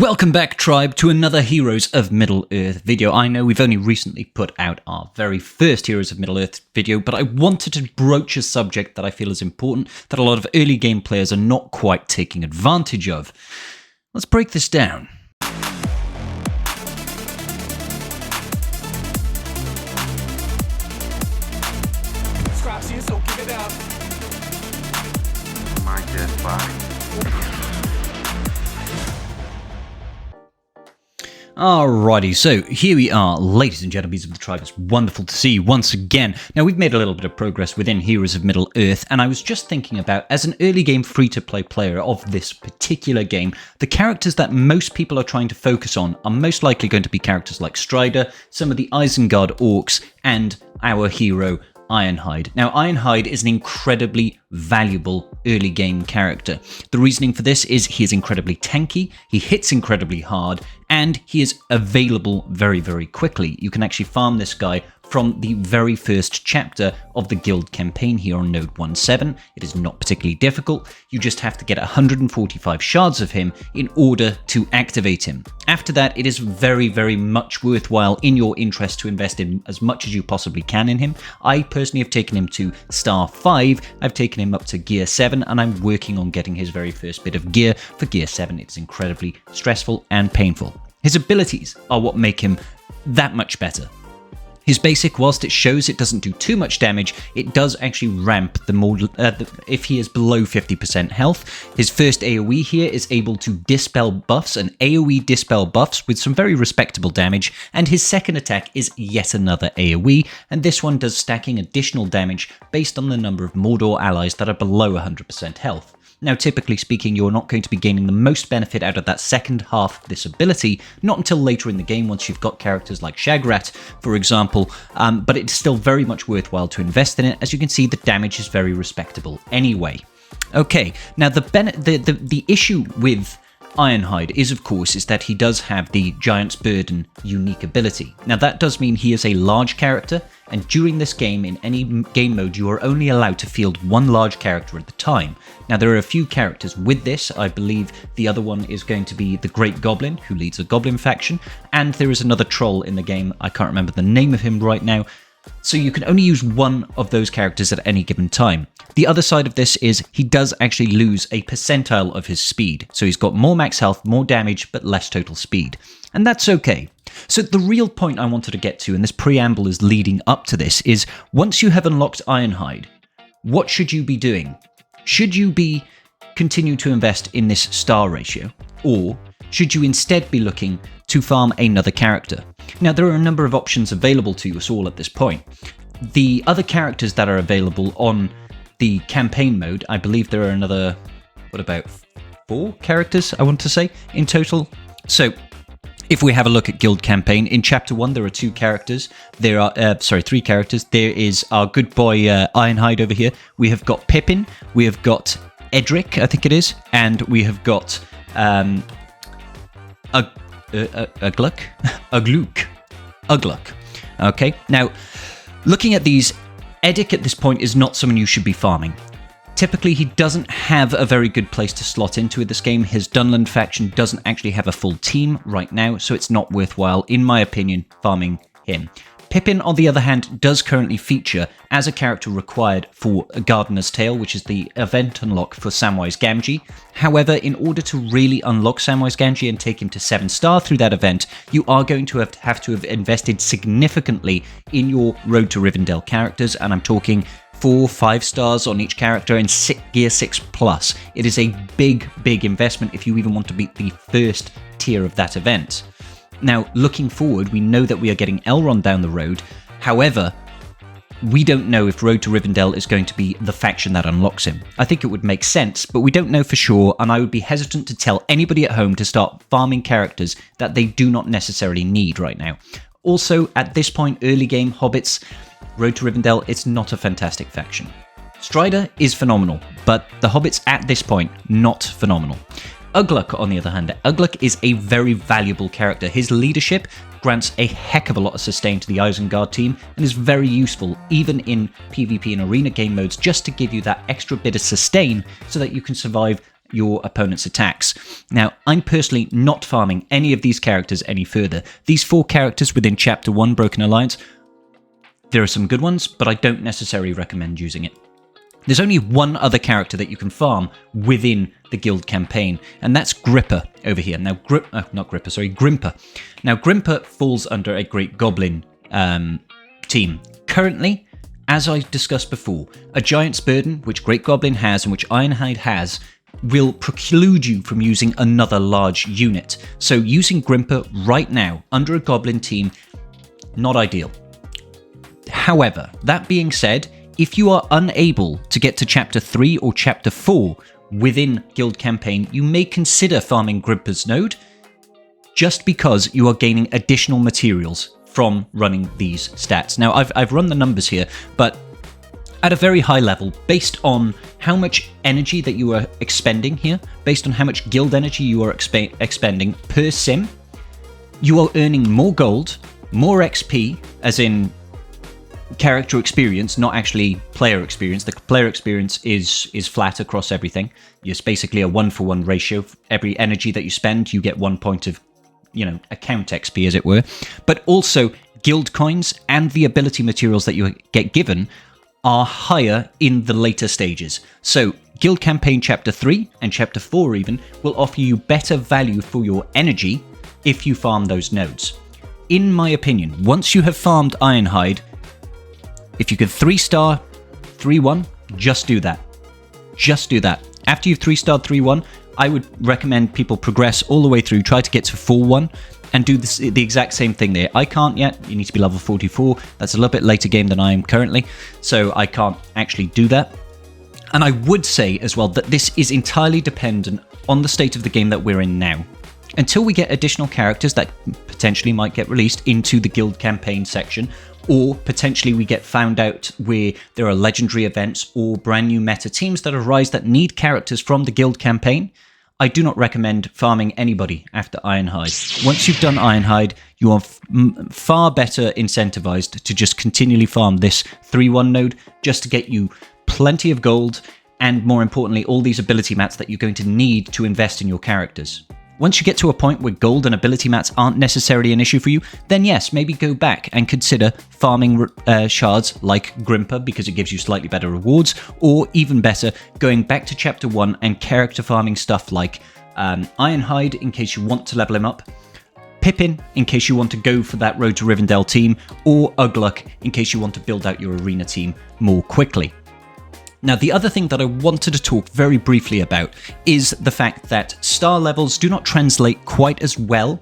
Welcome back, tribe, to another Heroes of Middle Earth video. I know we've only recently put out our very first Heroes of Middle Earth video, but I wanted to broach a subject that I feel is important, that a lot of early game players are not quite taking advantage of. Let's break this down. Scraps you, so give it up. My dead body. Alrighty, so here we are, ladies and gentlemen of the tribe. It's wonderful to see you once again. Now, we've made a little bit of progress within Heroes of Middle Earth, and I was just thinking about, as an early game free-to-play player of this particular game, the characters that most people are trying to focus on are most likely going to be characters like Strider, some of the Isengard orcs, and our hero, Ironhide. Now, Ironhide is an incredibly valuable early game character. The reasoning for this is he is incredibly tanky, he hits incredibly hard, and he is available very, very quickly. You can actually farm this guy from the very first chapter of the guild campaign here on Node 17. It is not particularly difficult. You just have to get 145 shards of him in order to activate him. After that, it is very, very much worthwhile in your interest to invest in as much as you possibly can in him. I personally have taken him to Star 5, I've taken him up to Gear 7, and I'm working on getting his very first bit of gear for Gear 7. It's incredibly stressful and painful. His abilities are what make him that much better. His basic, whilst it shows it doesn't do too much damage, it does actually ramp the more if he is below 50% health. His first AoE here is able to dispel buffs and AoE dispel buffs with some very respectable damage, and his second attack is yet another AoE, and this one does stacking additional damage based on the number of Mordor allies that are below 100% health. Now, typically speaking, you're not going to be gaining the most benefit out of that second half of this ability, not until later in the game once you've got characters like Xaereth, for example, but it's still very much worthwhile to invest in it. As you can see, the damage is very respectable anyway. Okay, now the issue with Ironhide is, of course, is that he does have the Giant's Burden unique ability. Now, that does mean he is a large character, and during this game, in any game mode, you are only allowed to field one large character at a time. Now, there are a few characters with this. I believe the other one is going to be the Great Goblin, who leads a Goblin faction, and there is another troll in the game. I can't remember the name of him right now. So you can only use one of those characters at any given time. The other side of this is he does actually lose a percentile of his speed. So he's got more max health, more damage, but less total speed. And that's okay. So the real point I wanted to get to, and this preamble is leading up to this, is once you have unlocked Ironhide, what should you be doing? Should you be continue to invest in this star ratio? Or should you instead be looking to farm another character? Now, there are a number of options available to us all at this point. The other characters that are available on the campaign mode, I believe there are another, what about 4 characters, I want to say, in total. So, if we have a look at Guild Campaign, in Chapter 1 there are 2 characters. There are, 3 characters. There is our good boy Ironhide over here. We have got Pippin, we have got Edric, I think it is, and we have got Ugluk. Okay, now, looking at these, Edic at this point is not someone you should be farming. Typically, he doesn't have a very good place to slot into this game. His Dunland faction doesn't actually have a full team right now, so it's not worthwhile, in my opinion, farming him. Pippin, on the other hand, does currently feature as a character required for Gardener's Tale, which is the event unlock for Samwise Gamgee. However, in order to really unlock Samwise Gamgee and take him to 7-star through that event, you are going to have invested significantly in your Road to Rivendell characters, and I'm talking 4-5 stars on each character and Gear 6 plus. It is a big, big investment if you even want to beat the first tier of that event. Now, looking forward, we know that we are getting Elrond down the road. However, we don't know if Road to Rivendell is going to be the faction that unlocks him. I think it would make sense, but we don't know for sure, and I would be hesitant to tell anybody at home to start farming characters that they do not necessarily need right now. Also, at this point, early game Hobbits, Road to Rivendell, it's not a fantastic faction. Strider is phenomenal, but the Hobbits at this point, not phenomenal. Ugluk, on the other hand, Ugluk is a very valuable character. His leadership grants a heck of a lot of sustain to the Isengard team and is very useful even in PvP and arena game modes, just to give you that extra bit of sustain so that you can survive your opponent's attacks. Now, I'm personally not farming any of these characters any further. These 4 characters within Chapter 1 Broken Alliance, there are some good ones, but I don't necessarily recommend using it. There's only one other character that you can farm within the guild campaign, and that's Grimper over here. Now, Grimper. Now, Grimper falls under a Great Goblin team. Currently, as I discussed before, a Giant's Burden, which Great Goblin has and which Ironhide has, will preclude you from using another large unit. So using Grimper right now under a Goblin team, not ideal. However, that being said, if you are unable to get to Chapter 3 or Chapter 4 within Guild Campaign, you may consider farming Grimper's node, just because you are gaining additional materials from running these stats. Now, I've run the numbers here, but at a very high level, based on how much energy that you are expending here, based on how much guild energy you are expending per sim, you are earning more gold, more XP, as in character experience, not actually player experience. The player experience is flat across everything. It's basically a 1-for-1 ratio. Every energy that you spend, you get 1 point of, account XP, as it were. But also, guild coins and the ability materials that you get given are higher in the later stages. So, Guild Campaign Chapter 3 and Chapter 4 even will offer you better value for your energy if you farm those nodes. In my opinion, once you have farmed Ironhide, if you could 3-star 3-1, just do that. Just do that. After you've 3-starred 3-1, I would recommend people progress all the way through, try to get to 4-1, and do the exact same thing there. I can't yet. You need to be level 44. That's a little bit later game than I am currently, so I can't actually do that. And I would say as well that this is entirely dependent on the state of the game that we're in now. Until we get additional characters that potentially might get released into the guild campaign section, or potentially we get found out where there are legendary events or brand new meta teams that arise that need characters from the guild campaign, I do not recommend farming anybody after Ironhide. Once you've done Ironhide, you are far better incentivized to just continually farm this 3-1 node just to get you plenty of gold and, more importantly, all these ability mats that you're going to need to invest in your characters. Once you get to a point where gold and ability mats aren't necessarily an issue for you, then yes, maybe go back and consider farming shards like Grimper because it gives you slightly better rewards, or even better, going back to Chapter 1 and character farming stuff like Ironhide in case you want to level him up, Pippin in case you want to go for that Road to Rivendell team, or Ugluk in case you want to build out your arena team more quickly. Now, the other thing that I wanted to talk very briefly about is the fact that star levels do not translate quite as well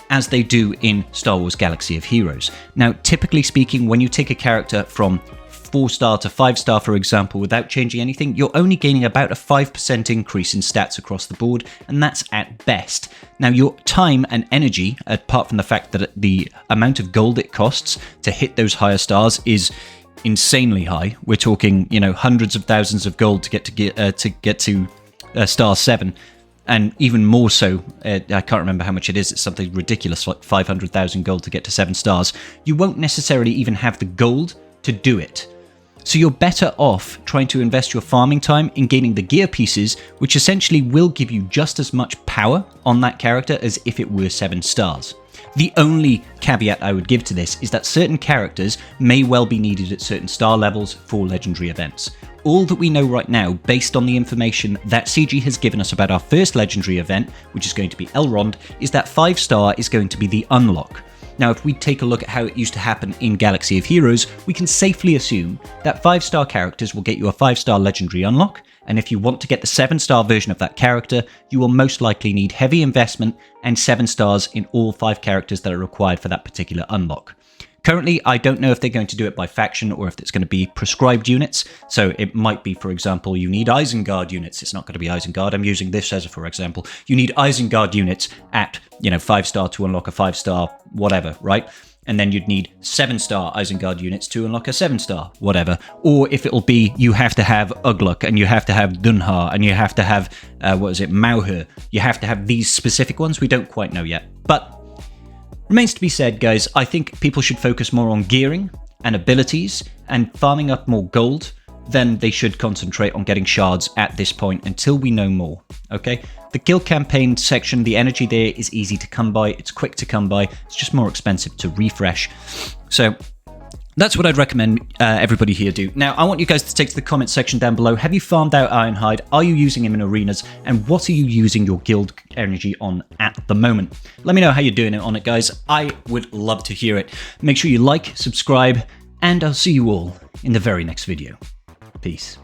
as they do in Star Wars Galaxy of Heroes. Now, typically speaking, when you take a character from 4-star to 5-star, for example, without changing anything, you're only gaining about a 5% increase in stats across the board, and that's at best. Now, your time and energy, apart from the fact that the amount of gold it costs to hit those higher stars is insanely high. We're talking, hundreds of thousands of gold to get to star 7, and even more so. I can't remember how much it is. It's something ridiculous, like 500,000 gold to get to 7 stars. You won't necessarily even have the gold to do it. So you're better off trying to invest your farming time in gaining the gear pieces, which essentially will give you just as much power on that character as if it were 7 stars. The only caveat I would give to this is that certain characters may well be needed at certain star levels for legendary events. All that we know right now, based on the information that CG has given us about our first legendary event, which is going to be Elrond, is that 5-star is going to be the unlock. Now, if we take a look at how it used to happen in Galaxy of Heroes, we can safely assume that 5-star characters will get you a 5-star legendary unlock, and if you want to get the 7-star version of that character, you will most likely need heavy investment and 7 stars in all 5 characters that are required for that particular unlock. Currently, I don't know if they're going to do it by faction or if it's going to be prescribed units. So it might be, for example, you need Isengard units. It's not going to be Isengard. I'm using this as a for example. You need Isengard units at, 5-star to unlock a 5-star whatever, right? And then you'd need 7-star Isengard units to unlock a 7-star whatever. Or if it'll be, you have to have Ugluk, and you have to have Dunhar, and you have to have, Mauher. You have to have these specific ones. We don't quite know yet. But remains to be said, guys. I think people should focus more on gearing and abilities and farming up more gold then they should concentrate on getting shards at this point until we know more, okay? The guild campaign section, the energy there is easy to come by, it's quick to come by, it's just more expensive to refresh. So that's what I'd recommend everybody here do. Now, I want you guys to take to the comment section down below. Have you farmed out Ironhide? Are you using him in arenas? And what are you using your guild energy on at the moment? Let me know how you're doing it on it, guys. I would love to hear it. Make sure you like, subscribe, and I'll see you all in the very next video. Peace.